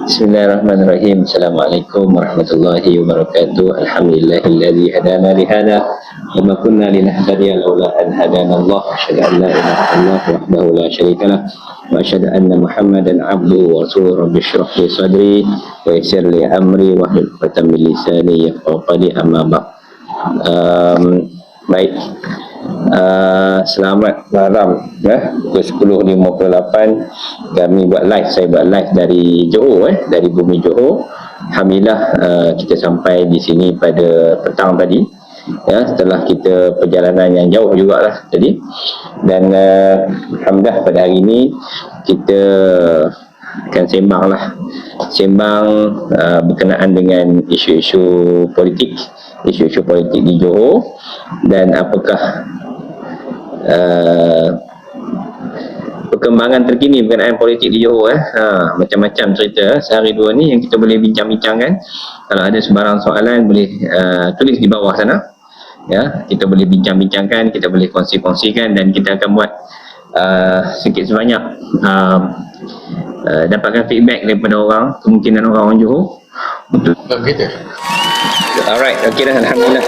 Bismillahirrahmanirrahim. Assalamualaikum warahmatullahi wabarakatuh. Alhamdulillahilladzi hadana li hada wa ma kunna linahtadiya laula an hadana Allah. Asyhadu an la ilaha illallah wahdahu la syarika lah wa asyhadu anna Muhammadan abduhu wa rasuluhu. Rabbi shrah li sadri wa yassir li amri wahlul 'uqdatam min lisani yafqahu qawli. Amma ba'd. Baik. Selamat malam pukul 10.58 kami buat live. Saya buat live dari Johor, dari bumi Johor. Alhamdulillah kita sampai di sini pada petang tadi, setelah kita perjalanan yang jauh jugalah tadi. Dan alhamdulillah pada hari ini kita akan sembang berkenaan dengan isu-isu politik di Johor, dan apakah perkembangan terkini berkenaan politik di Johor. Macam-macam cerita sehari dua ni yang kita boleh bincang-bincangkan. Kalau ada sebarang soalan boleh tulis di bawah sana, kita boleh bincang-bincangkan, kita boleh kongsi-kongsikan, dan kita akan buat sedikit sebanyak dapatkan feedback daripada orang, kemungkinan orang Johor untuk kita. Alright, okey dah, alhamdulillah.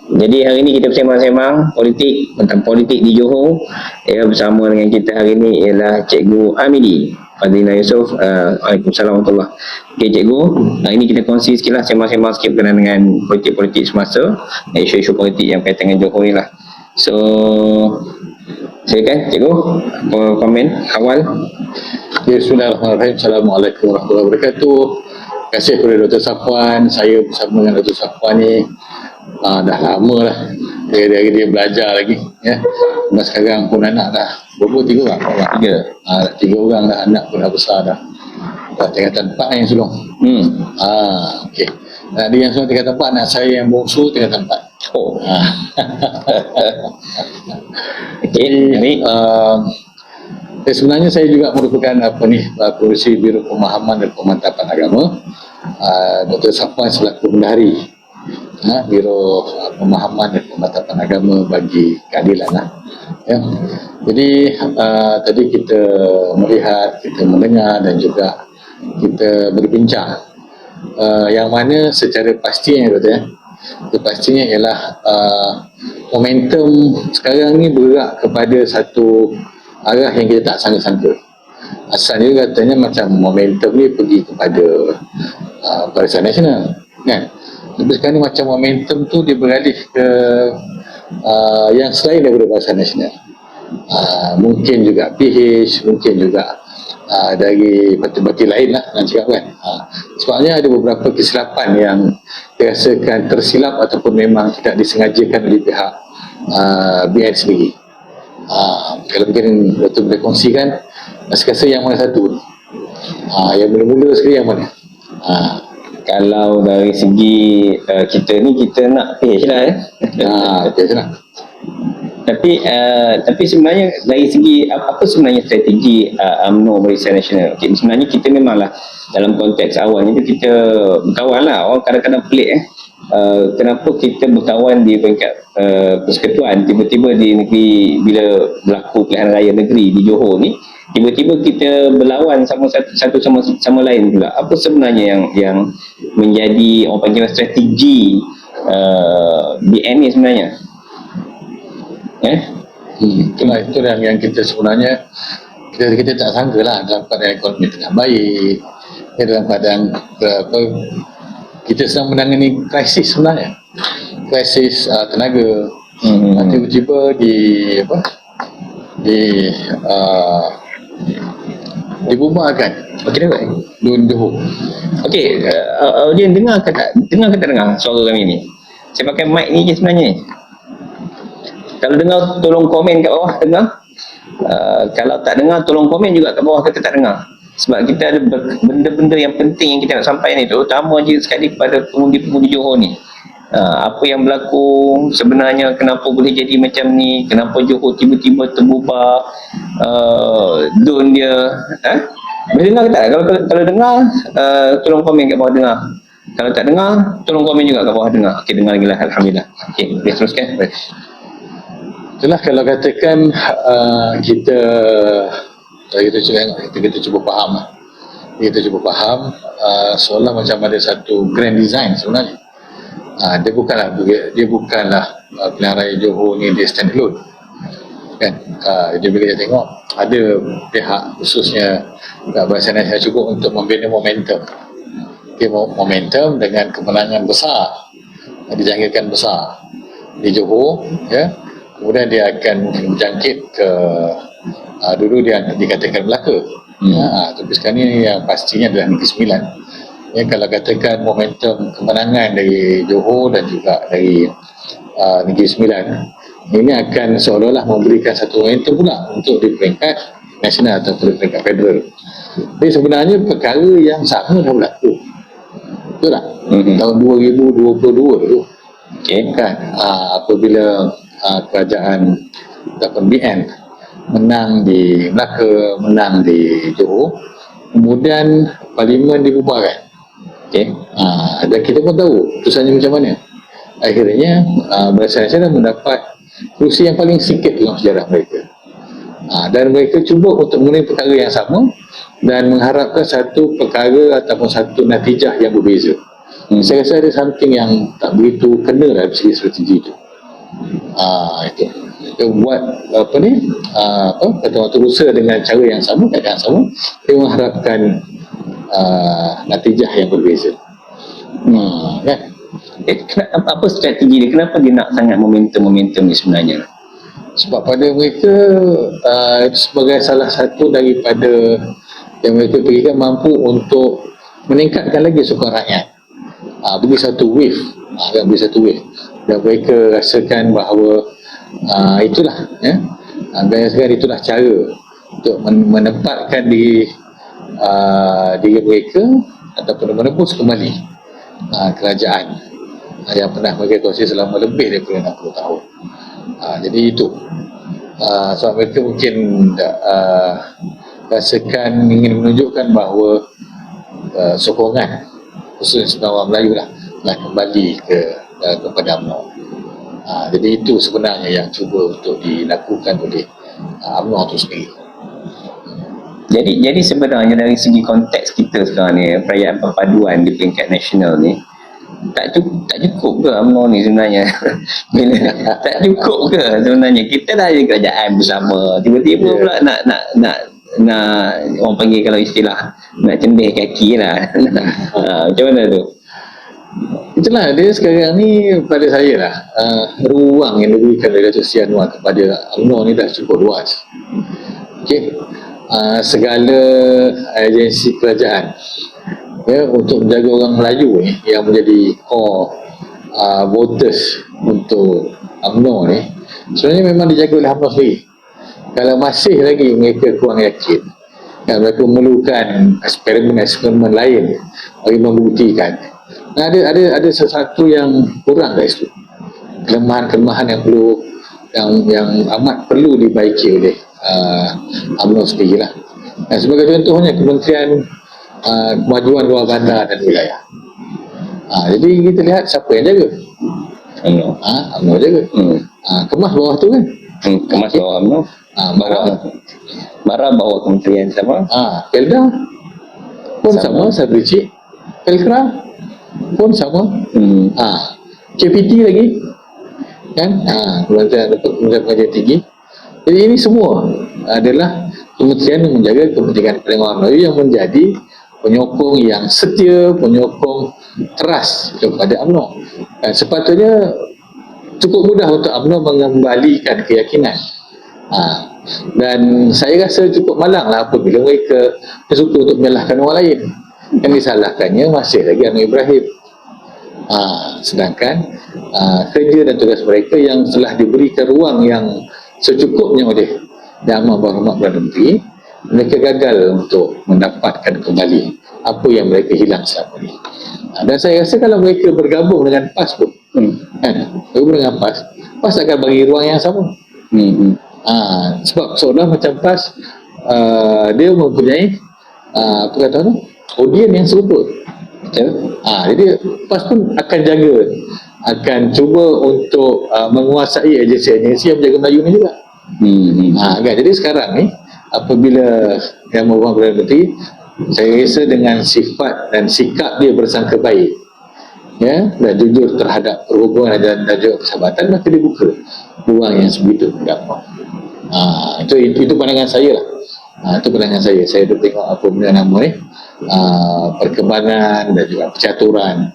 Jadi hari ini kita bersembang-sembang tentang politik di Johor. Bersama dengan kita hari ini ialah Cikgu Amidi Fadlina Yusof. Waalaikumsalam warahmatullahi wabarakatuh. Okey Cikgu, hari ini kita kongsi sikit lah, sembang-sembang sikit berkenaan dengan politik-politik semasa, isu-isu politik yang berkaitan dengan Johor ni lah. So, silakan Cikgu, komen awal. Bismillahirrahmanirrahim. Assalamualaikum warahmatullahi wabarakatuh. Terima kasih kepada Dr. Safwan. Saya bersama dengan Dr. Safwan ni dah lama lah. Dia belajar lagi, Dan sekarang pun anak dah berapa, 3 orang? Tiga orang dah, anak pun dah besar dah. Dah tingkatan 4 yang sulung. Okey. Dia yang sulung tingkatan 4, anak saya yang bongsu tingkatan 4. Okey. Sebenarnya saya juga merupakan Pengerusi Biro Pemahaman dan Pemantapan Agama. Dr. Safwan selaku bendahari Biro Pemahaman dan Pemantapan Agama bagi keadilan Jadi tadi kita melihat, kita mendengar dan juga kita berbincang yang mana secara pastinya pastinya ialah momentum sekarang ni bergerak kepada satu arah yang kita tak sangka-sangka. Asalnya katanya macam momentum ni pergi kepada Barisan Nasional, kan? Tapi sekarang ni macam momentum tu dia beralih ke yang selain daripada Barisan Nasional. Mungkin juga PH, mungkin juga dari parti-parti lain lah, nak cakap kan. Sebabnya ada beberapa kesilapan yang dirasakan tersilap ataupun memang tidak disengajakan oleh pihak BN sendiri. Kalau mungkin Dr. boleh kongsikan, rasa yang mana satu? Yang mula-mula sekali yang mana? Kalau dari segi kita nak PH lah PH lah. Tapi sebenarnya dari segi apa sebenarnya strategi UMNO Barisan Nasional? Sebenarnya kita memanglah dalam konteks awal itu kita berkawan lah. Orang kadang-kadang pelik kenapa kita berkawan di peringkat persekutuan, tiba-tiba di negeri bila berlaku pilihan raya negeri di Johor ni, tiba-tiba kita berlawan satu sama lain pula. Apa sebenarnya yang menjadi orang panggil strategi BN ni sebenarnya? Itu yang kita sebenarnya kita tak sangka lah, dalam keadaan ekonomi tengah baik, dalam keadaan kita sedang menangani krisis sebenarnya, krisis tenaga. Tiba-tiba dibubarkan. Okey dah. Johor. Okey, audiens dengar ke tak dengar suara kami ni? Saya pakai mic ni je sebenarnya ni. Kalau dengar tolong komen kat bawah dengar. Kalau tak dengar tolong komen juga kat bawah kata tak dengar. Sebab kita ada benda-benda yang penting yang kita nak sampaikan ni, terutama je sekali kepada pengundi-pengundi Johor ni. Apa yang berlaku sebenarnya, kenapa boleh jadi macam ni, kenapa Johor tiba-tiba terbubar zon dia. Boleh dengar ke tak? Kalau dengar, tolong komen kat bawah dengar. Kalau tak dengar, tolong komen juga kat bawah dengar. Okey, dengar lagi lah, alhamdulillah. Okey, boleh teruskan. Itulah kalau katakan kita cuba faham kita cuba faham seolah macam ada satu grand design sebenarnya. Dia bukanlah pilihan raya Johor ni dia stand alone kan. Dia bila kita tengok ada pihak khususnya Barisan Nasional cukup untuk membina momentum. Momentum dengan kemenangan besar, dijangkakan besar di Johor, ya. Kemudian dia akan berjangkit ke dulu dia dikatakan Melaka. Tapi sekarang ni yang pastinya adalah Negeri Sembilan. Ya, kalau katakan momentum kemenangan dari Johor dan juga dari Negeri Sembilan, ini akan seolah-olah memberikan satu momentum pula untuk di peringkat nasional atau di peringkat federal. Jadi sebenarnya perkara yang sama dah berlaku, betul tak? Tahun 2022 dulu, kan, apabila kerajaan ataupun BN menang di Melaka, menang di Johor, kemudian parlimen dibubarkan. Dan kita pun tahu putusannya macam mana. Akhirnya Barisan Nasional mendapat kerusi yang paling sikit dalam sejarah mereka. Dan mereka cuba untuk mengenai perkara yang sama dan mengharapkan satu perkara ataupun satu natijah yang berbeza. Saya rasa ada something yang tak begitu kena dalam segi strategi itu. Kita buat kata usaha dengan cara yang sama, keadaan yang sama, dia mengharapkan natijah yang berbeza. Kan? Apa strategi dia? Kenapa dia nak sangat momentum ni sebenarnya? Sebab pada mereka sebagai salah satu daripada yang mereka fikirkan mampu untuk meningkatkan lagi sokongan rakyat. Beri satu wave, dan mereka rasakan bahawa itulah, ya, itulah cara untuk menempatkan diri mereka ataupun menembus kembali kerajaan yang pernah mereka kuasai selama lebih daripada 60 tahun. Jadi itu sebab mereka mungkin rasakan ingin menunjukkan bahawa sokongan khususnya sebenarnya orang Melayu lah kembali kepada UMNO. Jadi itu sebenarnya yang cuba untuk dilakukan oleh UMNO itu sendiri. Jadi sebenarnya dari segi konteks kita sekarang ni, perayaan perpaduan di peringkat nasional ni, tak cukup ke UMNO ni sebenarnya? Tak cukup ke sebenarnya? Kita dah ada kerajaan bersama, tiba-tiba pula nak orang panggil kalau istilah nak cendeh kaki lah. Macam mana tu? Itulah dia sekarang ni pada saya lah, ruang yang diberikan oleh Datuk Seri Anwar kepada UMNO ni dah cukup luas. Segala agensi kerajaan, ya, untuk menjaga orang Melayu ni yang menjadi core voters untuk UMNO ni, sebenarnya memang dijaga oleh UMNO sendiri. Kalau masih lagi mereka kurang yakin, mereka memerlukan eksperimen lain bagi membuktikan, ada sesuatu yang kurang dari situ, kelemahan-kelemahan yang amat perlu dibaiki oleh UMNO sendiri lah. Sebagai contohnya Kementerian Kemajuan Luar Bandar dan Wilayah. Jadi kita lihat siapa yang jaga. UMNO jaga. Kemas bawah tu kan, Kemas bawah UMNO, Mara bawah kementerian sama. Pelda pun sama, Sabricik. Pelkra pun sama. KPT lagi kan, Kementerian Pengajian Tinggi. Jadi ini semua adalah kementerian yang menjaga kepentingan orang Melayu, yang menjadi penyokong yang setia, penyokong teras kepada UMNO. Dan sepatutnya cukup mudah untuk UMNO mengembalikan keyakinan. Dan saya rasa cukup malang lah apabila mereka suka untuk menyalahkan orang lain. Yang disalahkannya masih lagi Anwar Ibrahim. Sedangkan kerja dan tugas mereka yang telah diberikan ruang yang secukupnya oleh Yang Amat Berhormat Perdana Menteri, mereka gagal untuk mendapatkan kembali apa yang mereka hilang selama ini. Dan saya rasa kalau mereka bergabung dengan PAS pun, bergabung dengan PAS akan bagi ruang yang sama. Sebab seolah macam PAS dia mempunyai apa kata tu, audien yang serupa. Jadi PAS pun akan jaga, akan cuba untuk menguasai agensi-agensi yang menjaga Melayu ni juga. Kan? Jadi sekarang ni apabila Yang Berhormat Perdana Menteri Saya rasa dengan sifat dan sikap dia bersangka baik, ya, dan jujur terhadap perhubungan dan juga persahabatan, maka dia buka ruang yang sebegitu mendapat. Itu pandangan saya lah. Itu pandangan saya. Saya dah tengok apa benda nama ni, perkembangan dan juga percaturan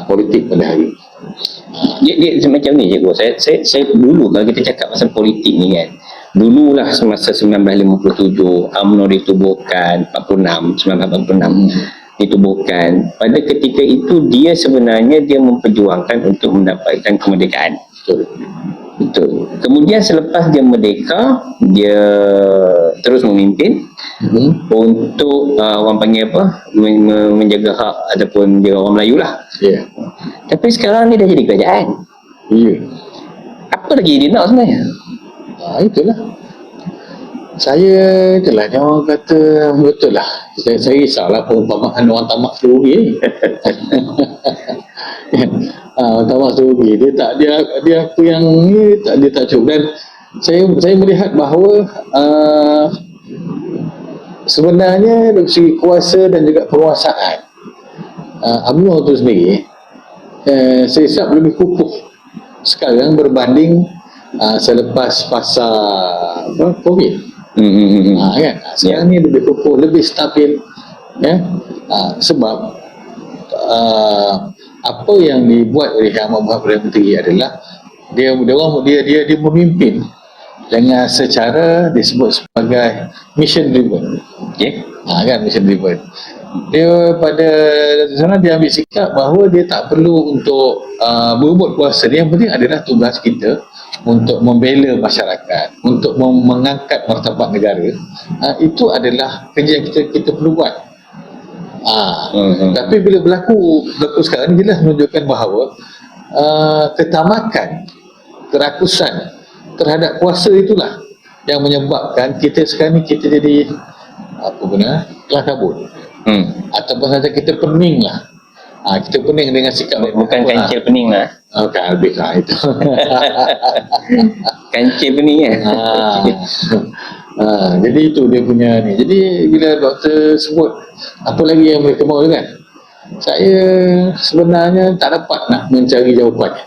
politik pada hari ini. Dia macam ni je, saya dulu kalau kita cakap pasal politik ni kan, dululah semasa 1957 UMNO ditubuhkan, 1946 ditubuhkan. Pada ketika itu dia sebenarnya dia memperjuangkan untuk mendapatkan kemerdekaan. Betul. Kemudian selepas dia merdeka, dia terus memimpin untuk orang panggil apa, menjaga hak ataupun dia orang Melayu lah. Tapi sekarang ni dah jadi kerajaan. Apa lagi dia nak sebenarnya? Itulah. Saya itulah dia orang kata betul lah. Saya risaulah perumpamaan orang tamak terugi. Orang tamak terugi dia apa yang ni dia tak cukup. Dan saya melihat bahawa sebenarnya dari segi kuasa dan juga penguasaan UMNO itu sendiri, saya rasa lebih kukuh sekarang berbanding selepas fasa COVID. Kan? Sekarang ni lebih kukuh, lebih stabil, ya. Sebab apa yang dibuat oleh Yang Amat Perdana Menteri adalah dia memimpin dengan secara disebut sebagai mission driven. Kan, mission driven. Dia pada sana dia ambil sikap bahawa dia tak perlu untuk berebut kuasa. Dia yang penting adalah tugas kita untuk membela masyarakat, untuk mengangkat martabat negara. Itu adalah kerja yang kita perlu buat. Tapi bila berlaku sekarang ni, jelas menunjukkan bahawa ketamakan, kerakusan terhadap kuasa itulah yang menyebabkan kita sekarang ni kita jadi kelas kabut. Ataupun saja kita pening lah. Kita pening dengan sikap bukan kancil pening lah. Kan lebih lah itu. Kancil pening kan. Jadi itu dia punya ni. Jadi bila doktor sebut apa lagi yang mereka mahu kan, saya sebenarnya tak dapat nak mencari jawapannya.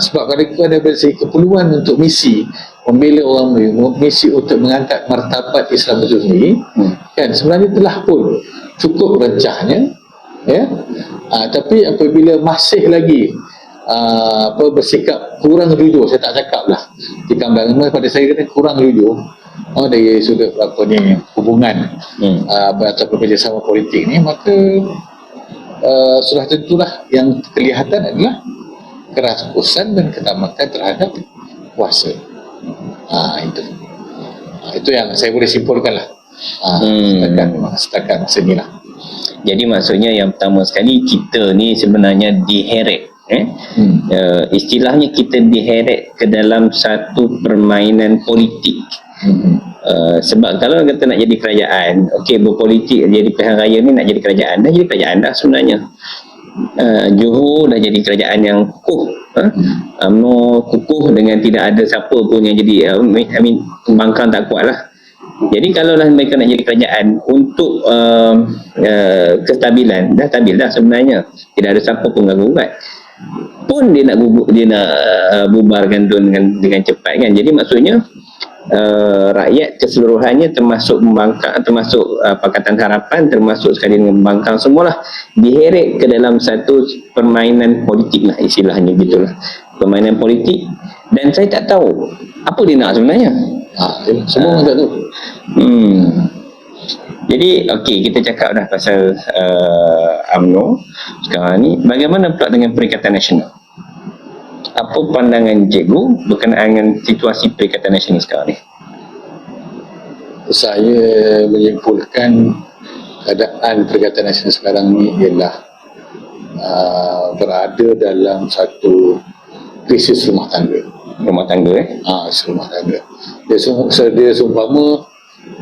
Sebab pada segi keperluan untuk misi membela orang Melayu, misi untuk mengangkat martabat Islam itu sendiri, kan sebenarnya telah pun cukup rencahnya, ya. Tapi apabila masih lagi bersikap kurang jujur, saya tak cakap lah tikam agama, pada saya kata kurang jujur dari sudut hubungan atau kerjasama politik ni, maka sudah tentulah yang kelihatan adalah kerakusan dan ketamakan terhadap kuasa. Itu yang saya boleh simpulkan lah. Setakat masa ni lah. Jadi maksudnya yang pertama sekali, kita ni sebenarnya diheret, istilahnya kita diheret ke dalam satu permainan politik. Sebab kalau kata nak jadi kerajaan, berpolitik jadi pilihan raya ni nak jadi kerajaan, dah jadi kerajaan dah sebenarnya. Johor dah jadi kerajaan yang kukuh, UMNO kukuh dengan tidak ada siapa pun yang jadi pembangkang tak kuat lah. Jadi kalau lah mereka nak jadi kerajaan untuk kestabilan, dah stabil dah sebenarnya, tidak ada siapa pun ganggu-gugat, pun dia nak bubarkan dengan cepat kan. Jadi maksudnya rakyat keseluruhannya, termasuk pembangkang, termasuk Pakatan Harapan, termasuk sekali dengan pembangkang, semualah diheret ke dalam satu permainan politik lah, istilahnya gitulah, permainan politik. Dan saya tak tahu apa dia nak sebenarnya. Semua orang tak tahu. Jadi kita cakap dah pasal UMNO sekarang ni. Bagaimana pula dengan Perikatan Nasional? Apa pandangan cikgu berkenaan dengan situasi Perikatan Nasional sekarang ni? Saya menyimpulkan keadaan Perikatan Nasional sekarang ni ialah berada dalam satu krisis rumah tangga. Rumah tangga Rumah tangga. Dia seumpama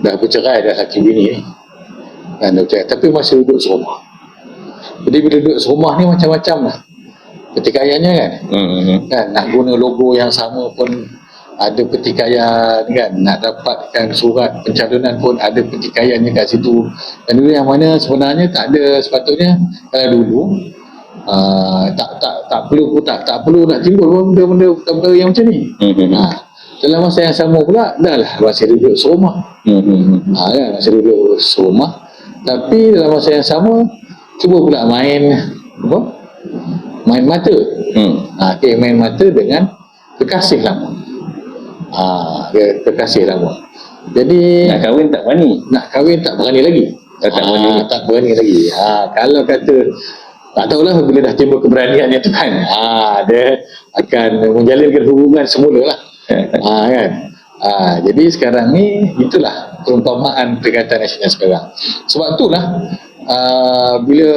dah bercerai dah laki bini ni. Kan, tapi masih duduk serumah. Jadi bila duduk serumah ni macam-macam lah ketikaiannya kan. Kan nak guna logo yang sama pun ada pertikaian kan, nak dapatkan surat pencalonan pun ada pertikaiannya kat situ. Dan dulu yang mana sebenarnya tak ada sepatutnya. Kalau dulu tak perlu nak timbul pun benda-benda yang macam ni. Dalam masa yang sama pula dah lah masih duduk serumah. Kan, masih duduk serumah, tapi dalam masa yang sama cuba pula main mata. Main mata dengan kekasih lama. Kekasih lama. Jadi nak kahwin tak berani lagi. Tak berani lagi. Kalau kata tak tahulah bila dah timbul keberaniannya tu kan, dia akan menjalinkan hubungan semula lah. Kan. Jadi sekarang ni itulah perumpamaan Perikatan Nasional sekarang. Sebab itulah bila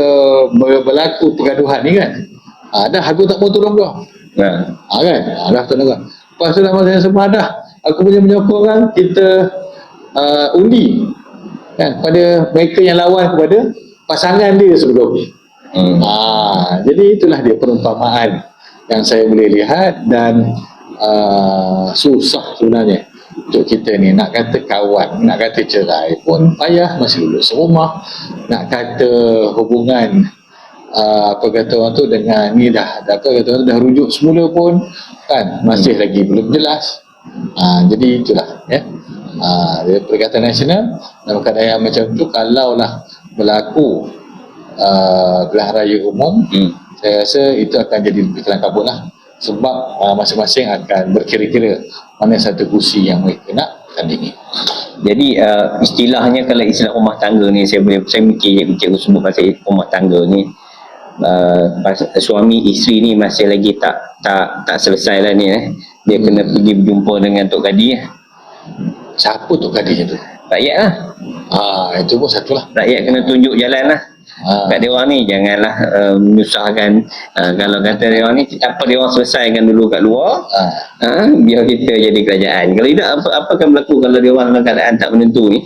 berlaku pergaduhan ni kan, dah aku tak mau tolong kau. Kan? Dah tolong kau. Lepas tu dalam masa yang sama dah aku punya menyokong kan, kita undi kan pada mereka yang lawan kepada pasangan dia sebelum ni. Jadi itulah dia perumpamaan yang saya boleh lihat. Dan susah sebenarnya untuk kita ni nak kata kawan, nak kata cerai pun payah, masih duduk serumah. Nak kata hubungan apa kata orang tu dengan ni dah rujuk semula pun kan masih lagi belum jelas. Jadi itulah ya. Perikatan Nasional dalam keadaan yang macam tu, kalaulah berlaku pilihan raya umum, saya rasa itu akan jadi lebih kelang kabut lah. Sebab masing-masing akan berkira-kira mana satu kursi yang mereka nak tandingi. Jadi istilahnya, kalau istilah rumah tangga ni, saya mikir cikgu sebut pasal rumah tangga ni, suami isteri ni masih lagi tak selesai lah ni. Dia kena pergi berjumpa dengan Tok Kadi. Siapa Tok Kadi tu? Rakyat lah. Itu pun satu lah. Rakyat kena tunjuk jalan lah. Kat dia orang ni janganlah menyusahkan. Kalau kata dia orang ni, apa dia orang selesaikan dulu kat luar, biar kita jadi kerajaan. Kalau tidak, apa akan berlaku kalau dia orang dalam keadaan tak menentu ni,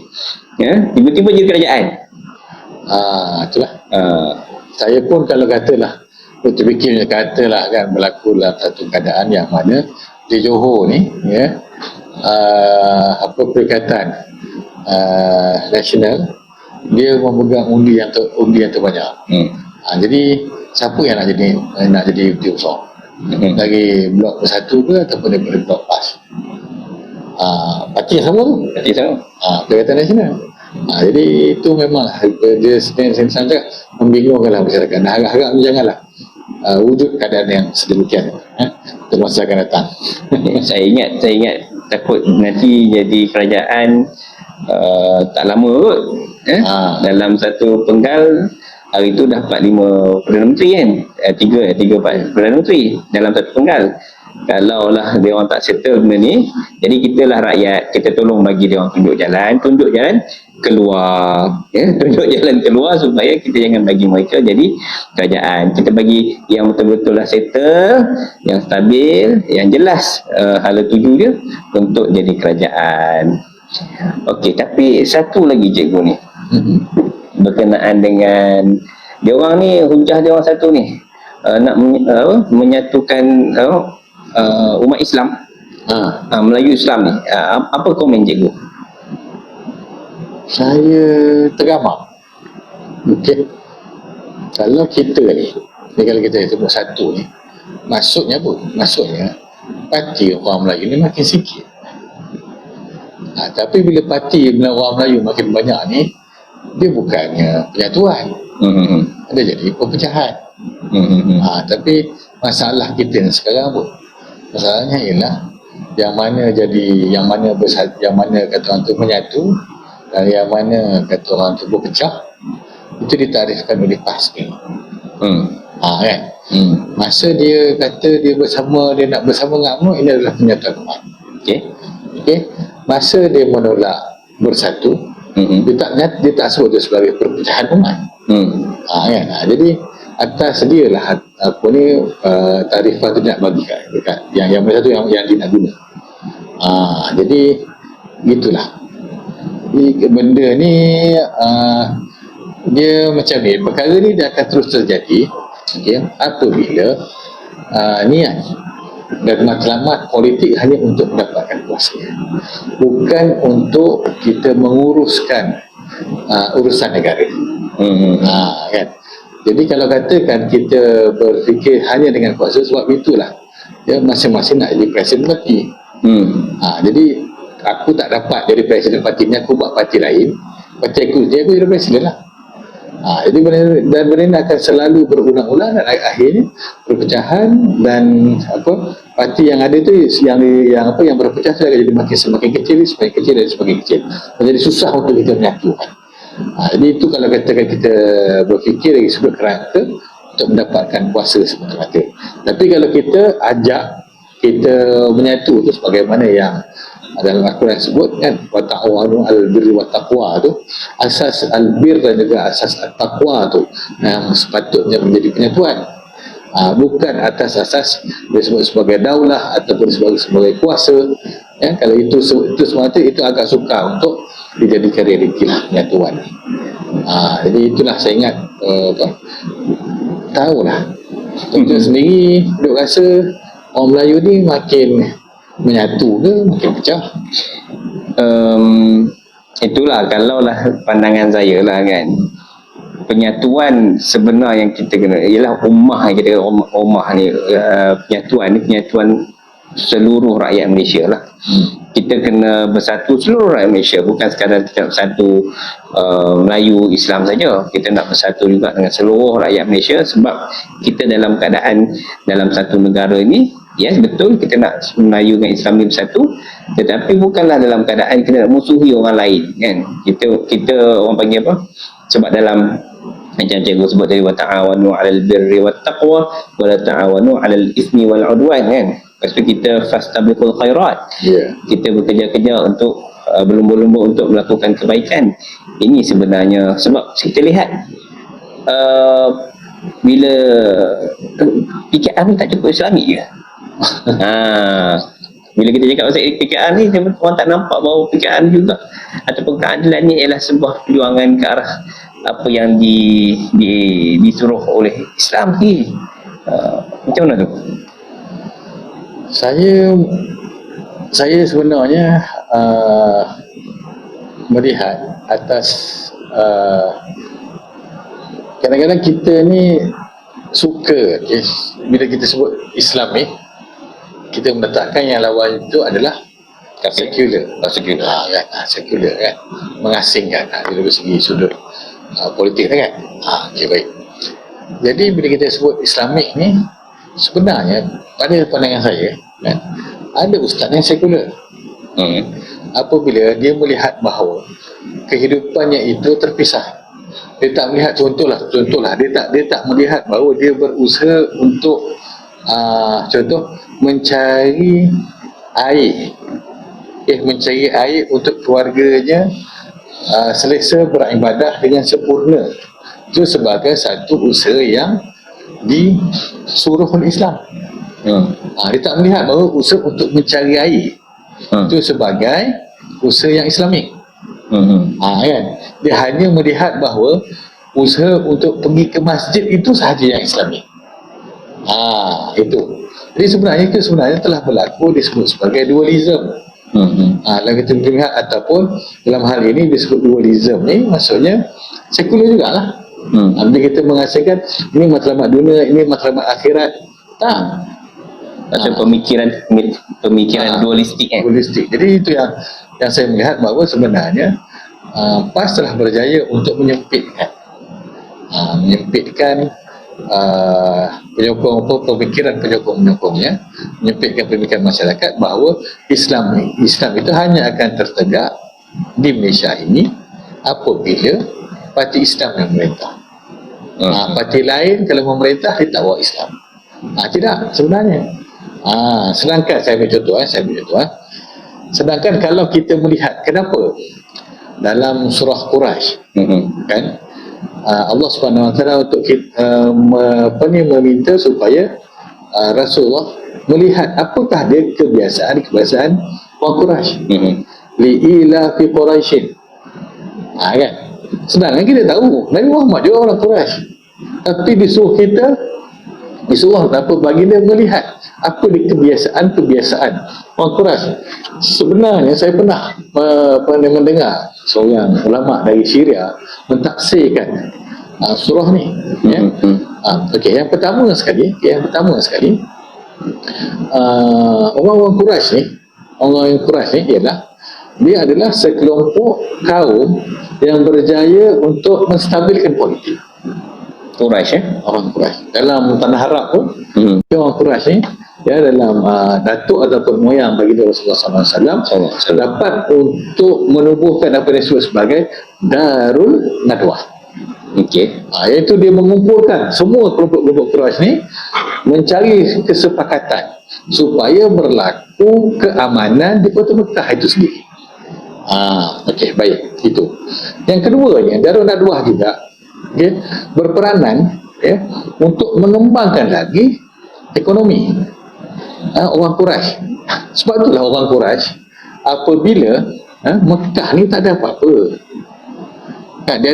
tiba-tiba jadi kerajaan. Itulah. Saya pun kalau katalah, terfikirnya katalah kan berlaku dalam satu keadaan yang mana di Johor ni Perikatan Nasional dia memegang undi yang terbanyak. Jadi siapa yang nak jadi duty besar? Dari blok bersatu ke ataupun daripada blok PAS? Parti yang sama tu. Perikatan Nasional. Jadi itu memanglah dia sendiri saja membingungkanlah masyarakat. Harap-harap janganlah wujud keadaan yang sedemikian dalam masa akan datang. Saya ingat takut nanti jadi kerajaan tak lama kot. Dalam satu penggal hari tu dapat 5 Perdana Menteri kan, 3 Perdana Menteri dalam satu penggal. Kalau lah dia orang tak settle benda ni, jadi kita lah rakyat, kita tolong bagi dia orang tunjuk jalan keluar, tunjuk jalan keluar supaya kita jangan bagi mereka jadi kerajaan. Kita bagi yang betul-betul lah settle, yang stabil, yang jelas hala tuju dia untuk jadi kerajaan. Okey, tapi satu lagi cikgu ni, berkenaan dengan dia orang ni, hujah dia orang satu ni, nak menyatukan umat Islam, Melayu Islam ni. Apa komen cikgu? Saya tergamam. Okay. Kalau kita ni kalau kita itu satu ni, maksudnya apa? Maksudnya parti orang Melayu ni makin sikit. Tapi bila parti orang Melayu makin banyak ni, dia bukannya penyatuan, ada jadi perpecahan. Tapi masalah kita sekarang apa? Masalahnya ialah yang mana kata orang tu menyatu dan yang mana kata orang tu berpecah, itu ditarifkan oleh PAS ni. Kan? Masa dia kata dia nak bersama dengan UMNO, ini adalah penyatuan umat. Okay? Masa dia menolak bersatu, dia tak sebut itu sebagai perpecahan umat. Kan? Jadi atas dia lah tarifah tu nak bagi kat yang bersatu yang dia nak guna. Jadi gitulah. Benda ni dia macam ni, perkara ni dia akan terus terjadi apabila niat dan matlamat politik hanya untuk mendapatkan kuasa, bukan untuk kita menguruskan urusan negara. Kan? Jadi kalau katakan kita berfikir hanya dengan kuasa, sebab itulah ya, masing-masing nak jadi presiden parti. Jadi aku tak dapat jadi presiden parti ni, aku buat parti lain, parti aku jadi presiden lah. Jadi benda ni akan selalu berulang-ulang dan akhirnya perpecahan, dan parti yang ada tu yang berpecah tu akan jadi semakin kecil dan semakin kecil. Jadi susah untuk kita menyatukan. Jadi itu kalau katakan kita berfikir dari sudut kerangka untuk mendapatkan kuasa semata-mata. Tapi kalau kita ajak kita menyatu tu sebagaimana yang dalam Al-Quran sebut kan, wa ta'awanu al-birri wa taqwa tu, asas al-bir dan juga asas at-taqwa tu yang sepatutnya menjadi penyatuan, bukan atas asas disebut sebagai daulah ataupun sebagai kuasa ya. Kalau itu semata, itu agak sukar untuk dijadikan realiti lah penyatuan. Jadi itulah saya ingat tahulah kita sendiri duk rasa orang Melayu ni makin menyatu ke makin pecah. Itulah kalaulah pandangan saya lah kan, penyatuan sebenar yang kita kena ialah ummah. Kita ummah ni penyatuan seluruh rakyat Malaysia lah. Kita kena bersatu seluruh rakyat Malaysia, bukan sekadar kita bersatu Melayu Islam saja. Kita nak bersatu juga dengan seluruh rakyat Malaysia, sebab kita dalam keadaan dalam satu negara ini. Ya, betul kita nak Melayu dengan Islam ni bersatu, tetapi bukanlah dalam keadaan kita nak musuhi orang lain kan. Kita orang panggil apa, sebab dalam macam cikgu sebut tadi, wa ta'awanu 'alal birri wat taqwa wa la ta'awanu 'alal itsmi wal 'udwan kan. Lepas tu kita fastabiqul khairat, kita bekerja-kerja untuk berlumba-lumba untuk melakukan kebaikan. Ini sebenarnya sebab kita lihat bila PKR ni tak cukup Islami je. Bila kita cakap pasal PKR ni, orang tak nampak bahawa PKR juga ataupun keadilan ni ialah sebuah perjuangan ke arah apa yang disuruh oleh Islam ni. Macam mana tu? Saya sebenarnya melihat atas kadang-kadang kita ni suka bila kita sebut Islam ni, kita meletakkan yang lawan itu adalah sekular, sekular kan, mengasingkan dari segi sudut politik kan. Okey, baik. Jadi bila kita sebut Islamik ni, sebenarnya pada pandangan saya kan, ada ustaz yang sekular. Apabila dia melihat bahawa kehidupannya itu terpisah, dia tak melihat contohlah dia tak melihat bahawa dia berusaha untuk contoh mencari air untuk keluarganya selesa beribadah dengan sempurna. Itu sebagai satu usaha yang disuruh oleh Islam. Dia tak melihat bahawa usaha untuk mencari air itu sebagai usaha yang Islamik. Kan? Dia hanya melihat bahawa usaha untuk pergi ke masjid itu sahaja yang Islamik. Itu. Jadi sebenarnya telah berlaku disebut sebagai dualism. Kalau kita melihat ataupun dalam hal ini disebut dualism ni, maksudnya sekular jugalah. Bila kita mengasingkan ini matlamat dunia, ini matlamat akhirat, tak. Macam pemikiran dualistik kan. Dualistik. Jadi itu yang saya melihat bahawa sebenarnya PAS telah berjaya untuk menyempitkan penyokong-penyokongnya, menyempitkan pemikiran masyarakat bahawa Islam itu hanya akan tertegak di Malaysia ini apabila parti Islam yang memerintah. Parti lain kalau memerintah dia tak bawa Islam. Tidak sebenarnya. Sedangkan saya ambil contoh. Sedangkan kalau kita melihat kenapa dalam surah Quraisy kan, Allah Subhanahu Wa Taala untuk kita meminta supaya Rasulullah melihat apakah dia kebiasaan orang Quraisy. Li'ila fi Quraisyin. Kan? Sedangkan kita tahu Nabi Muhammad juga orang Quraisy, tapi disuruh kita disuruh apa baginda melihat apa di kebiasaan orang Quraisy. Sebenarnya saya pernah mendengar seorang ulama dari Syria mentafsirkan surah ni, ya. Okey, yang pertama sekali orang-orang Quraisy ni ialah dia adalah sekelompok kaum yang berjaya untuk menstabilkan politik. Quraisy, Orang Quraisy dalam tanah Arab pun, orang Quraisy ni ya, dalam datuk ataupun moyang bagi Rasulullah SAW dapat untuk menubuhkan apa yang disebut sebagai Darul Nadwah. Okey. Iaitu dia mengumpulkan semua kelompok-kelompok Quraisy ni mencari kesepakatan supaya berlaku keamanan di kota Mekah itu sendiri. Okey, baik, itu. Yang keduanya, Darul Nadwah juga berperanan untuk mengembangkan lagi ekonomi orang Quraisy. Sebab itulah orang Quraisy apabila Mekah ni tak ada apa-apa, dia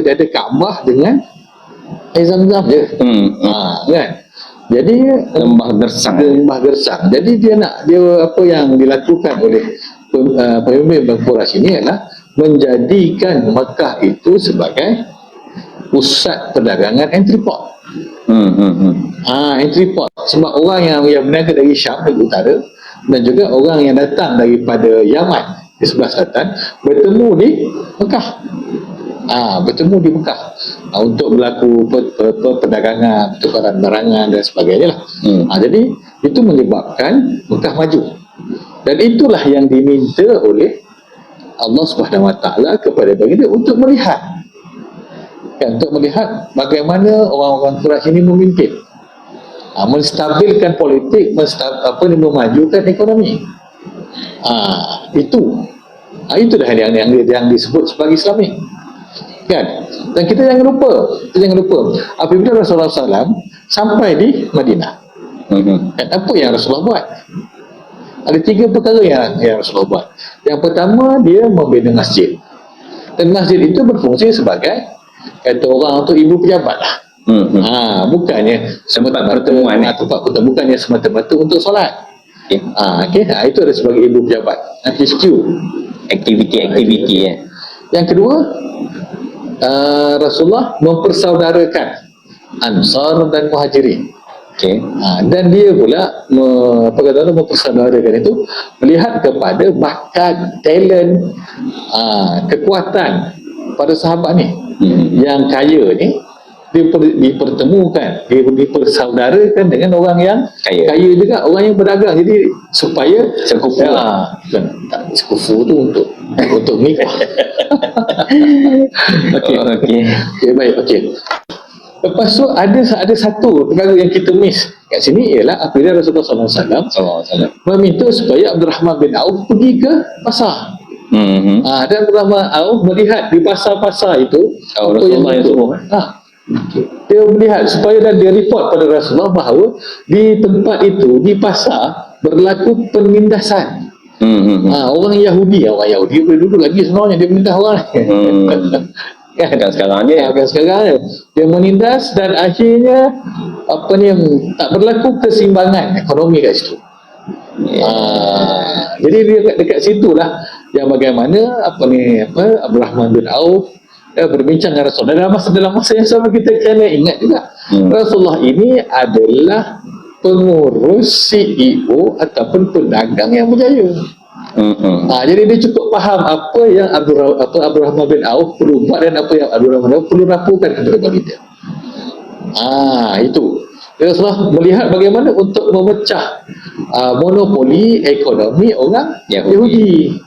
ada Kaabah dengan air Zam-Zam je, kan. Jadi lembah gersang. Jadi dia apa yang dilakukan oleh pemimpin Quraisy ini adalah menjadikan Mekah itu sebagai pusat perdagangan entry port. Entry port. Sebab orang yang berniaga dari Syam dari utara dan juga orang yang datang daripada Yaman di sebelah selatan bertemu di Mekah. Untuk berlaku perdagangan, pertukaran barangan dan sebagainya lah. Jadi itu menyebabkan Mekah maju. Dan itulah yang diminta oleh Allah Subhanahu Wa Taala kepada baginda untuk melihat, untuk melihat bagaimana orang-orang Quraisy ini memimpin, menstabilkan politik, memajukan ekonomi. Itu dah yang disebut sebagai Islamik, kan. Dan kita jangan lupa apabila Rasulullah SAW sampai di Madinah, dan apa yang Rasulullah buat? Ada 3 perkara yang Rasulullah buat. Yang pertama, dia membina masjid, dan masjid itu berfungsi sebagai, kata orang tu, ibu pejabat lah. Bukannya semata-mata bukannya semata-mata untuk solat. Itu ada sebagai ibu pejabat, HQ, aktiviti. Yang kedua, Rasulullah mempersaudarakan Ansar dan Muhajirin. Dan dia pula mempersaudarakan itu melihat kepada bakat, talent, kekuatan pada sahabat ni yang kaya ni, dipertemukan, dipersaudarakan dengan orang yang kaya juga, orang yang berdagang. Jadi supaya sekufu, sekufu tu untuk nikah. Okey. Lepas tu ada satu perkara yang kita miss kat sini, ialah apabila Rasulullah SAW meminta supaya Abdurrahman bin Auf pergi ke pasar. Dan Abdurrahman Auf melihat di pasar-pasar itu Rasulullah yang suruh. Dia melihat supaya, dan dia report pada Rasulullah bahawa di tempat itu, di pasar, berlaku penindasan. Orang Yahudi boleh duduk lagi sebenarnya, dia menindas orang. Sekarang dia menindas, dan akhirnya tak berlaku keseimbangan ekonomi kat situ. Jadi dia dekat situlah yang bagaimana Abdurrahman bin Auf berbincang dengan Rasulullah. Dalam masa yang sama, kita kena ingat juga Rasulullah ini adalah pengurus CEO ataupun pedagang yang berjaya. Jadi dia cukup faham apa yang Abdurrahman bin Auf perlu buat dan apa yang Abdurrahman bin Auf perlu lakukan kepada baginda. Itu Rasulullah melihat bagaimana untuk memecah monopoli ekonomi orang Yahudi.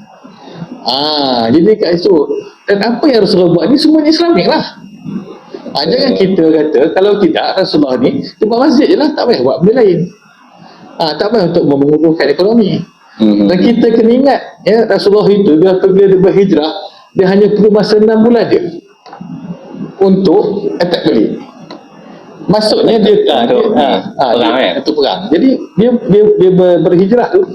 Jadi kat situ. Dan apa yang Rasulullah buat ni semuanya Islamik lah. Jangan kita kata kalau tidak, Rasulullah ni dia buat masjid je lah, tak payah buat benda lain. Tak payah untuk mengukuhkan ekonomi. Dan kita kena ingat, Rasulullah itu apabila dia berhijrah, dia hanya perlu masa 6 bulan je untuk attack balik. Maksudnya dia untuk perang. Jadi dia berhijrah tu,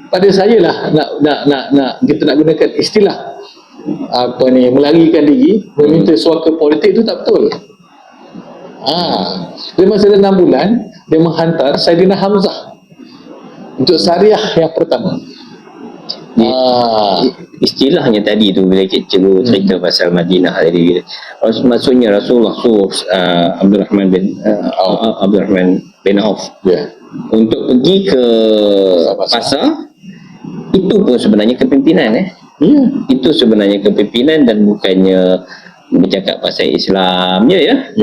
pada saya lah nak kita nak gunakan istilah melarikan diri, meminta suaka politik, itu tak betul. Dia masa dia 6 bulan, dia menghantar Saidina Hamzah untuk syariah yang pertama. Istilahnya tadi tu bila cikgu cerita pasal Madinah tadi, maksudnya Rasulullah suruh Abdul Rahman bin Auf untuk pergi ke pasar. Itu pun sebenarnya kepimpinan itu sebenarnya kepimpinan, dan bukannya bercakap pasal Islam ya.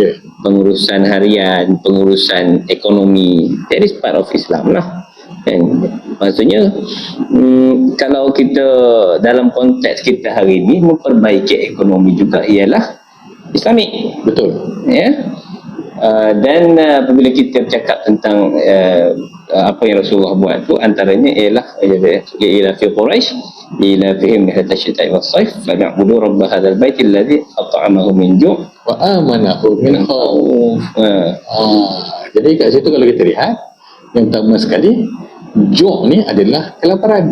Pengurusan harian, pengurusan ekonomi, that is part of Islam lah kan. Maksudnya kalau kita dalam konteks kita hari ini, memperbaiki ekonomi juga ialah Islamik, betul ya. Dan apabila kita bercakap tentang apa yang Rasulullah buat tu, antaranya ialah ila fi Quraisy ila fihim hatta syita'i was-sayf falyabudu rabb hadzal bait alladhi at'amahum min ju' wa amanahu min khauf. Jadi kat situ kalau kita lihat, yang pertama sekali, ju' ni adalah kelaparan.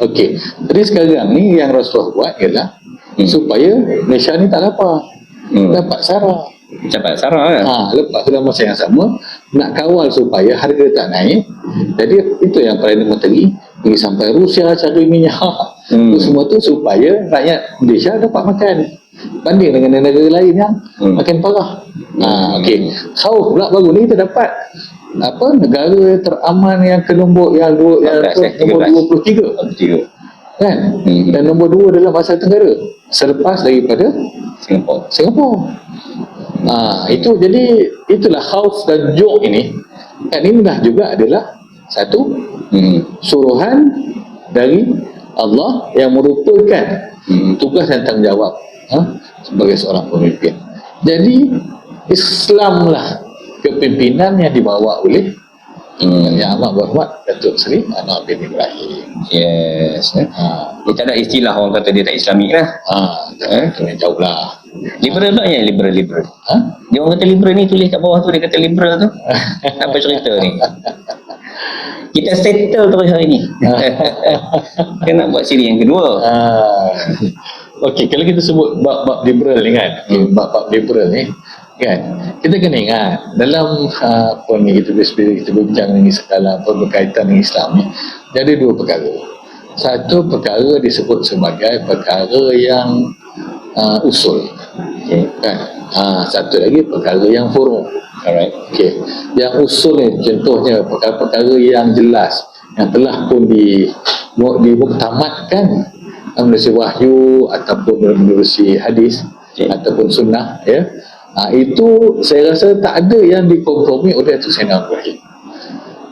Okey, jadi sekarang ni yang Rasulullah buat ialah supaya Malaysia ni tak lapar, dapat sarah. Lepas dalam masa yang sama nak kawal supaya harga tak naik. Jadi itu yang Perdana Menteri pergi sampai Rusia cari minyak. Itu semua tu supaya rakyat Malaysia dapat makan, banding dengan negara lain yang makin parah. Okey, khauf pula baru ni kita dapat negara teraman yang ke nombor nombor 23 kan, dan nombor 2 dalam Asia Tenggara selepas daripada Singapura. Itu jadi itulah khauf dan ju' ini kan, inilah juga adalah satu suruhan dari Allah yang merupakan tugas dan tanggungjawab sebagai seorang pemimpin. Jadi Islamlah kepimpinan yang dibawa oleh Yang Amat Berhormat Datuk Seri Anwar bin Ibrahim. Yes. Dia tak ada istilah orang kata dia tak Islamik lah. Jauh lah. Liberal tak ya? Liberal. Dia orang kata liberal ni, tulis kat bawah tu dia kata liberal tu. Apa cerita ni? Kita settle terus hari ni. Kita nak buat siri yang kedua. Okey, kalau kita sebut bab liberal ni kan, bab liberal ni kan, kita kena ingat dalam apa ni, kita berbincang ni segala apa berkaitan dengan Islam ni, ada dua perkara. Satu perkara disebut sebagai perkara yang usul, kan? Satu lagi perkara yang furu'. Alright. Okey. Yang usul ni contohnya perkara-perkara yang jelas, yang telah pun dimuktamadkan melalui wahyu ataupun melalui hadis ataupun sunnah, ya. Itu saya rasa tak ada yang dikompromi oleh Datuk Seri Anwar Ibrahim.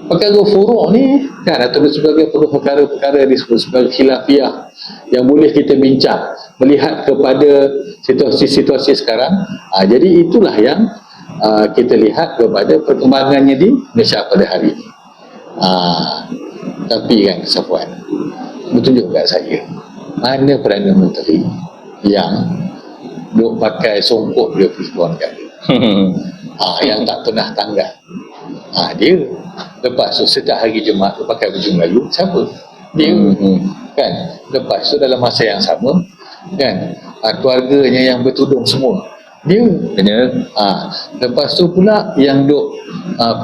Perkara furu' ni kan, atau sebagai perkara-perkara disebut sebagai khilafiyah yang boleh kita bincang melihat kepada situasi-situasi sekarang. Jadi itulah yang kita lihat kepada perkembangannya di Malaysia pada hari ini. Tapi kan Safwan, bertunjuk kat saya, mana Perdana Menteri yang duk pakai songkok dia pergi keluar negara, yang tak pernah tanggal. Dia lepas tu setiap hari Jumaat dia pakai baju Melayu. Siapa? Dia. Kan? Lepas tu dalam masa yang sama kan, keluarganya yang bertudung semua, dia. Lepas tu pula yang duk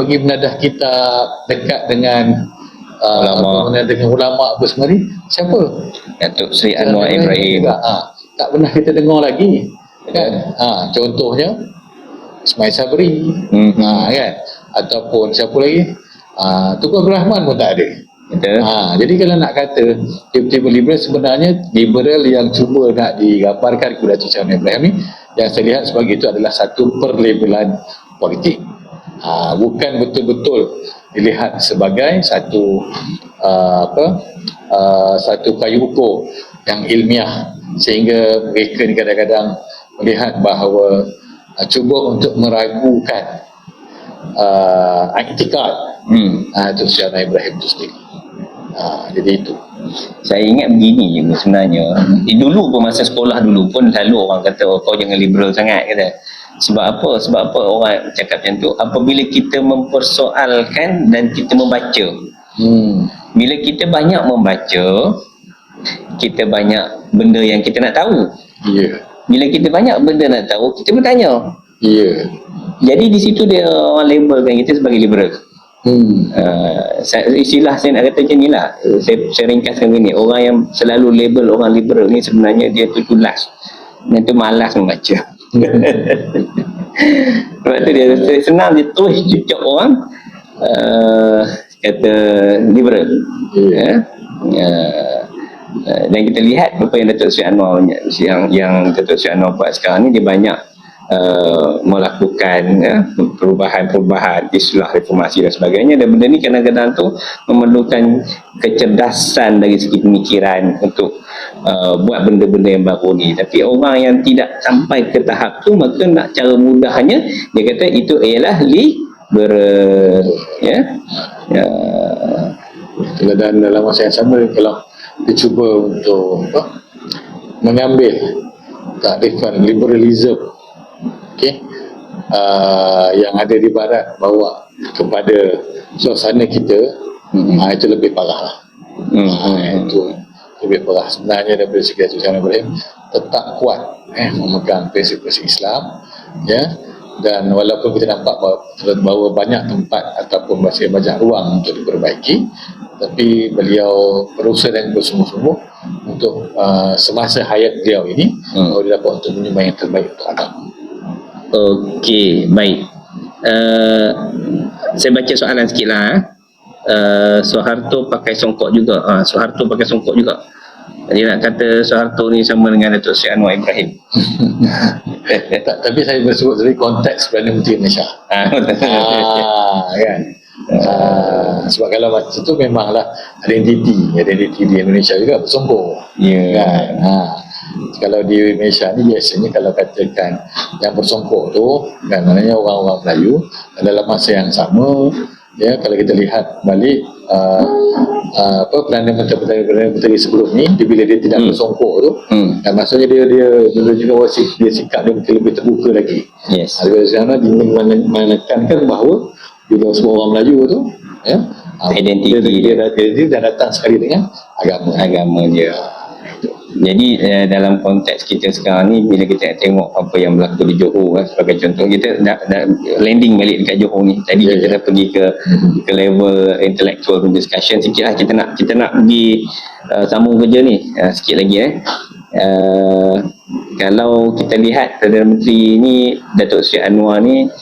pergi menadah kitab dekat dengan ulama apa semua ni, siapa? Datuk Seri Anwar Ibrahim. Tak pernah kita dengar lagi kan. Contohnya Ismail Sabri, kan, ataupun siapa lagi, Tunku Abdul Rahman pun tak ada. Jadi kalau nak kata tiba-tiba liberal, sebenarnya liberal yang cuba nak digambarkan kepada Datuk Seri Anwar Ibrahim ni, yang saya lihat sebagai itu adalah satu perlebelan politik, bukan betul-betul dilihat sebagai satu satu kayu ukur yang ilmiah, sehingga mereka ni kadang-kadang melihat bahawa cuba untuk meragukan iktikad Datuk Seri Anwar Ibrahim itu sendiri. Jadi itu saya ingat begini juga sebenarnya. Dulu pun masa sekolah dulu pun selalu orang kata, kau jangan liberal sangat, kata. Sebab apa orang cakap macam tu? Apabila kita mempersoalkan dan kita membaca, bila kita banyak membaca, kita banyak benda yang kita nak tahu. Bila kita banyak benda nak tahu, kita bertanya. Jadi di situ dia orang labelkan kita sebagai liberal. Istilah saya nak kata macam ni lah, saya ringkaskan begini, orang yang selalu label orang liberal ni sebenarnya dia tu culas dan tu malas membaca. Sebab tu dia senang dia terus cucuk orang kata liberal. Dan kita lihat apa yang Datuk Seri Anwar yang Datuk Seri Anwar buat sekarang ni, dia banyak melakukan perubahan-perubahan, istilah reformasi dan sebagainya, dan benda ni kadang-kadang tu memerlukan kecerdasan dari segi pemikiran untuk buat benda-benda yang baru ni. Tapi orang yang tidak sampai ke tahap tu, maka nak cara mudahnya dia kata itu ialah liberal, dan dalam masa yang sama, kalau dia cuba untuk mengambil takrifan liberalism yang ada di barat bawa kepada suasana kita, itu lebih parah lah. Itu lebih parah sebenarnya daripada segi Sultan Ibrahim tetap kuat memegang prinsip-prinsip Islam, dan walaupun kita nampak bahawa banyak tempat ataupun masih banyak ruang untuk diperbaiki, tapi beliau berusaha dan bersungguh-sungguh untuk semasa hayat beliau ini, dia dapat untuk menyumbang yang terbaik untuk agama. Okey, baik. Saya baca soalan sikit lah. Soeharto pakai songkok juga. Soeharto pakai songkok juga. Dia nak kata Soeharto ni sama dengan Datuk Seri Anwar Ibrahim. Tapi saya bersebut dari konteks Perdana Menteri Malaysia. Kan? Sebab kalau macam tu memanglah identiti di Indonesia juga bersongkok. Kan? Kalau di Malaysia ni biasanya kalau katakan yang bersongkok tu kan, maknanya orang-orang Melayu, dan dalam masa yang sama, kalau kita lihat balik Perdana Menteri sebelum ni, bila dia tidak bersongkok tu, dan maksudnya dia juga dia sikap dia mungkin lebih terbuka lagi. Sekarang dia menekankan bahawa bila semua orang Melayu tu identiti dia datang sekali dengan agama dia. Jadi dalam konteks kita sekarang ni, bila kita tengok apa yang berlaku di Johor sebagai contoh, kita dah landing balik dekat Johor ni. Tadi kita dah pergi ke level intellectual discussion sikit lah. Kita nak pergi sambung kerja ni sikit lagi. Kalau kita lihat Perdana Menteri ni, Datuk Seri Anwar ni,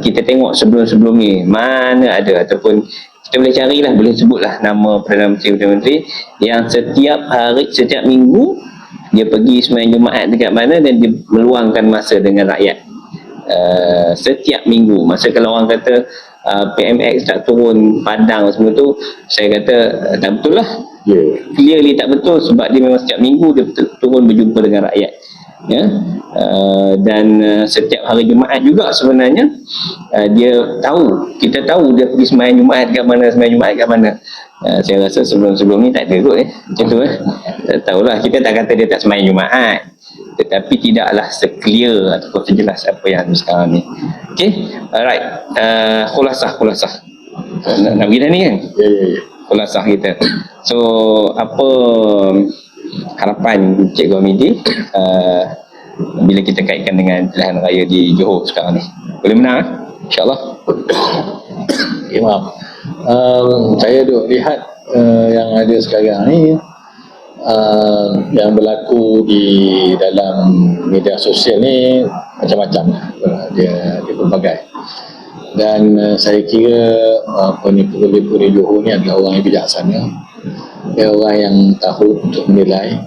kita tengok sebelum-sebelum ni mana ada, ataupun kita boleh carilah, boleh sebutlah nama Perdana Menteri yang setiap hari, setiap minggu dia pergi sembahyang Jumaat dekat mana, dan dia meluangkan masa dengan rakyat. Setiap minggu. Masa kalau orang kata PMX tak turun Padang semua tu, saya kata tak betul lah. Clearly tak betul, sebab dia memang setiap minggu dia turun berjumpa dengan rakyat. Dan setiap hari Jumaat juga sebenarnya dia tahu, kita tahu dia pergi sembahyang Jumaat kat mana, saya rasa sebelum ni tak ada kot macam tu. Tak tahulah, kita tak kata dia tak sembahyang Jumaat, tetapi tidaklah se-clear ataupun sejelas apa yang ada sekarang ni. Okay, alright. Khulasah nak pergi dah ni kan? Khulasah kita. So apa harapan Cikgu Hamidi bila kita kaitkan dengan pilihan raya di Johor sekarang ni? Boleh menang insyaAllah? Maaf, saya duk lihat yang ada sekarang ni, yang berlaku di dalam media sosial ni macam-macam dia berbagai, dan saya kira penghulu Johor ni adalah orang yang bijaksana, orang yang tahu untuk menilai,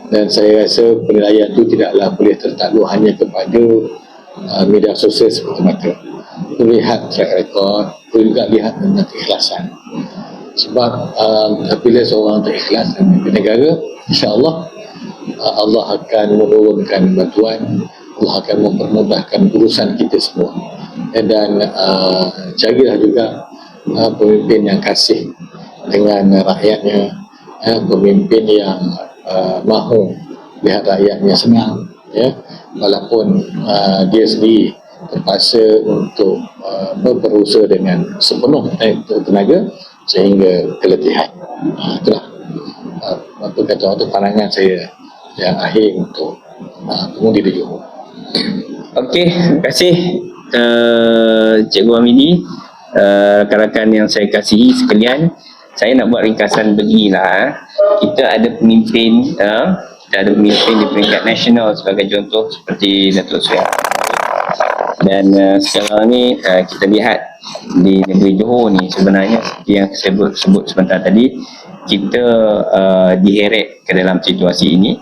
dan saya rasa penilaian itu tidaklah boleh tertakluk hanya kepada media sosial semata-mata. Lihat track record, perlu juga lihat tentang keikhlasan. Sebab apabila seorang terikhlas dan memimpin negara, insya-Allah Allah akan menurunkan bantuan, Allah akan mempermudahkan urusan kita semua. Dan carilah juga pemimpin yang kasih dengan rakyatnya, pemimpin yang mahu lihat rakyatnya senang, walaupun dia sendiri terpaksa untuk berusaha dengan sepenuh tenaga sehingga keletihan. Itulah apa kata orang tu, pandangan saya yang akhir untuk pengundi di Johor. Okey, terima kasih Cikgu Hamidi, rakan-rakan yang saya kasihi sekalian, saya nak buat ringkasan beginilah. Kita ada pemimpin, kita ada pemimpin di peringkat nasional sebagai contoh seperti Datuk Seri. Dan sekarang ni kita lihat di negeri Johor ni sebenarnya seperti yang saya sebut sebentar tadi, kita diheret ke dalam situasi ini.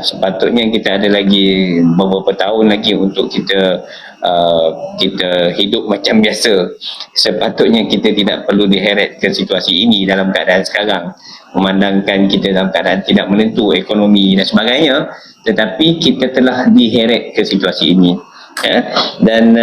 Sepatutnya kita ada lagi beberapa tahun lagi untuk kita hidup macam biasa. Sepatutnya kita tidak perlu diheret ke situasi ini dalam keadaan sekarang, memandangkan kita dalam keadaan tidak menentu ekonomi dan sebagainya, tetapi kita telah diheret ke situasi ini. Dan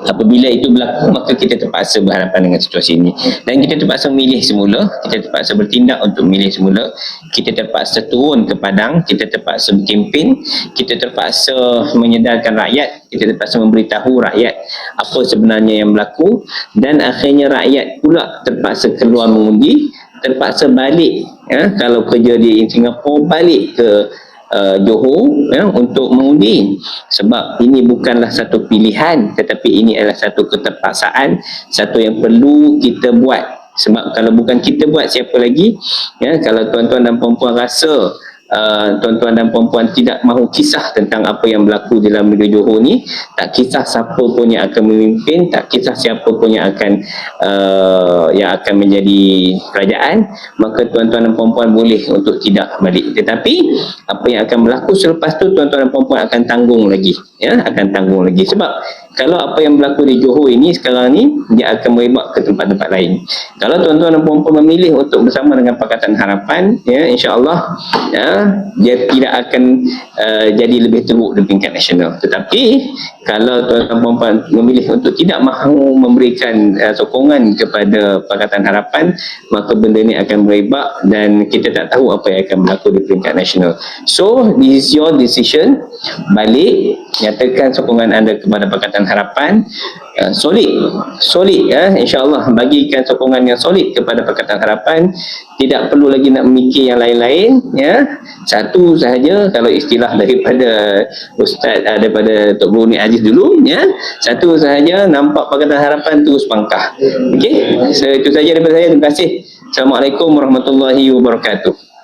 apabila itu berlaku, maka kita terpaksa berhadapan dengan situasi ini dan kita terpaksa memilih semula, kita terpaksa bertindak untuk memilih semula, kita terpaksa turun ke padang, kita terpaksa berkempen, kita terpaksa menyedarkan rakyat, kita terpaksa memberitahu rakyat apa sebenarnya yang berlaku, dan akhirnya rakyat pula terpaksa keluar mengundi, terpaksa balik, kalau kerja di Singapura, balik ke Johor untuk mengundi, sebab ini bukanlah satu pilihan, tetapi ini adalah satu keterpaksaan, satu yang perlu kita buat. Sebab kalau bukan kita buat, siapa lagi? Kalau tuan-tuan dan puan-puan rasa tuan-tuan dan puan-puan tidak mahu kisah tentang apa yang berlaku dalam negeri Johor ni, tak kisah siapa pun yang akan memimpin, tak kisah siapa pun yang akan menjadi kerajaan, maka tuan-tuan dan puan-puan boleh untuk tidak balik. Tetapi apa yang akan berlaku selepas tu, tuan-tuan dan puan-puan akan tanggung lagi, akan tanggung lagi. Sebab kalau apa yang berlaku di Johor ini sekarang ni, dia akan merebak ke tempat-tempat lain. Kalau tuan-tuan dan puan-puan memilih untuk bersama dengan Pakatan Harapan, insya-Allah dia tidak akan jadi lebih teruk di tingkat nasional. Tetapi kalau tuan-tuan dan puan-puan memilih untuk tidak mahu memberikan sokongan kepada Pakatan Harapan, maka benda ni akan merebak dan kita tak tahu apa yang akan berlaku di peringkat nasional. So this is your decision. Balik, nyatakan sokongan anda kepada Pakatan Harapan, solid insya-Allah, bagikan sokongan yang solid kepada Pakatan Harapan. Tidak perlu lagi nak memikir yang lain-lain, satu sahaja, kalau istilah daripada Ustaz, daripada Tok Bruni Aziz dulu, satu sahaja, nampak Pakatan Harapan terus pangkah. Okey, so itu saja daripada saya. Terima kasih. Assalamualaikum warahmatullahi wabarakatuh.